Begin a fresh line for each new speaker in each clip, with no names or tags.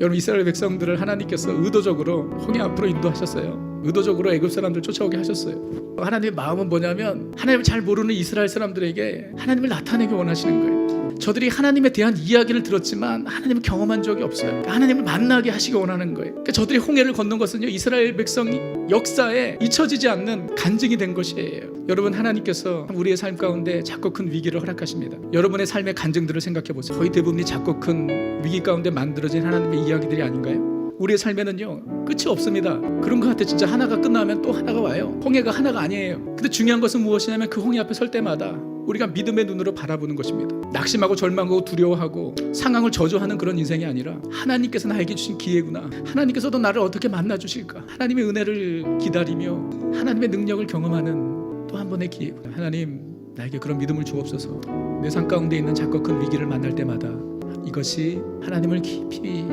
여러분, 이스라엘 백성들을 하나님께서 의도적으로 홍해 앞으로 인도하셨어요. 의도적으로 애굽 사람들 쫓아오게 하셨어요. 하나님의 마음은 뭐냐면 하나님을 잘 모르는 이스라엘 사람들에게 하나님을 나타내기 원하시는 거예요. 저들이 하나님에 대한 이야기를 들었지만 하나님을 경험한 적이 없어요. 하나님을 만나게 하시기 원하는 거예요. 그러니까 저들이 홍해를 건넌 것은요, 이스라엘 백성이 역사에 잊혀지지 않는 간증이 된 것이에요. 여러분, 하나님께서 우리의 삶 가운데 작고 큰 위기를 허락하십니다. 여러분의 삶의 간증들을 생각해 보세요. 거의 대부분이 작고 큰 위기 가운데 만들어진 하나님의 이야기들이 아닌가요? 우리의 삶에는요, 끝이 없습니다. 그런 것 같아. 진짜 하나가 끝나면 또 하나가 와요. 홍해가 하나가 아니에요. 근데 중요한 것은 무엇이냐면 그 홍해 앞에 설 때마다 우리가 믿음의 눈으로 바라보는 것입니다. 낙심하고 절망하고 두려워하고 상황을 저주하는 그런 인생이 아니라 하나님께서 나에게 주신 기회구나. 하나님께서도 나를 어떻게 만나주실까. 하나님의 은혜를 기다리며 하나님의 능력을 경험하는 또 한 번의 기회구나. 하나님, 나에게 그런 믿음을 주옵소서. 내 삶 가운데 있는 작고 큰 위기를 만날 때마다 이것이 하나님을 깊이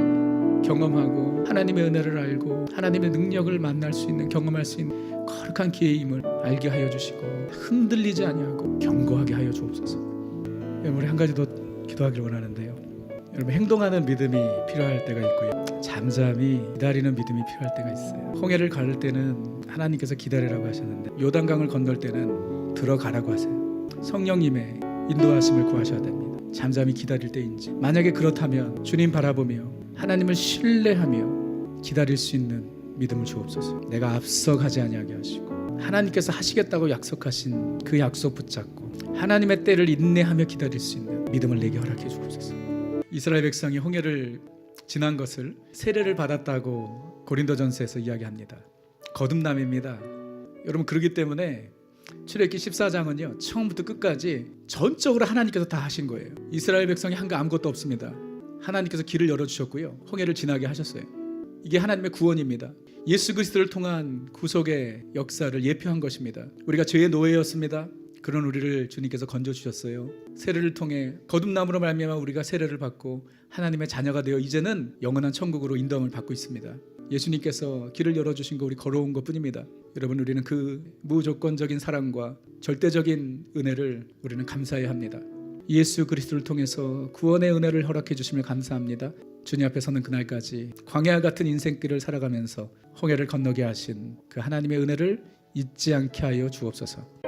경험하고 하나님의 은혜를 알고 하나님의 능력을 만날 수 있는, 경험할 수 있는 거룩한 기회임을 알게 하여 주시고 흔들리지 아니하고 견고하게 하여 주옵소서. 우리 한 가지 더 기도하기를 원하는데요. 여러분, 행동하는 믿음이 필요할 때가 있고요, 잠잠히 기다리는 믿음이 필요할 때가 있어요. 홍해를 가를 때는 하나님께서 기다리라고 하셨는데 요단강을 건널 때는 들어가라고 하세요. 성령님의 인도하심을 구하셔야 됩니다. 잠잠히 기다릴 때인지, 만약에 그렇다면 주님 바라보며 하나님을 신뢰하며 기다릴 수 있는 믿음을 주옵소서. 내가 앞서가지 아니하게 하시고 하나님께서 하시겠다고 약속하신 그 약속 붙잡고 하나님의 때를 인내하며 기다릴 수 있는 믿음을 내게 허락해 주옵소서. 이스라엘 백성이 홍해를 지난 것을 세례를 받았다고 고린도전서에서 이야기합니다. 거듭남입니다. 여러분, 그렇기 때문에 출애굽기 14장은요, 처음부터 끝까지 전적으로 하나님께서 다 하신 거예요. 이스라엘 백성이 한 거 아무것도 없습니다. 하나님께서 길을 열어주셨고요, 홍해를 지나게 하셨어요. 이게 하나님의 구원입니다. 예수 그리스도를 통한 구속의 역사를 예표한 것입니다. 우리가 죄의 노예였습니다. 그런 우리를 주님께서 건져주셨어요. 세례를 통해 거듭남으로 말미암아 우리가 세례를 받고 하나님의 자녀가 되어 이제는 영원한 천국으로 인도함을 받고 있습니다. 예수님께서 길을 열어주신 거 우리 걸어온 것뿐입니다. 여러분, 우리는 그 무조건적인 사랑과 절대적인 은혜를 우리는 감사해야 합니다. 예수 그리스도를 통해서 구원의 은혜를 허락해 주심을 감사합니다. 주님 앞에 서는 그날까지 광야 같은 인생길을 살아가면서 홍해를 건너게 하신 그 하나님의 은혜를 잊지 않게 하여 주옵소서.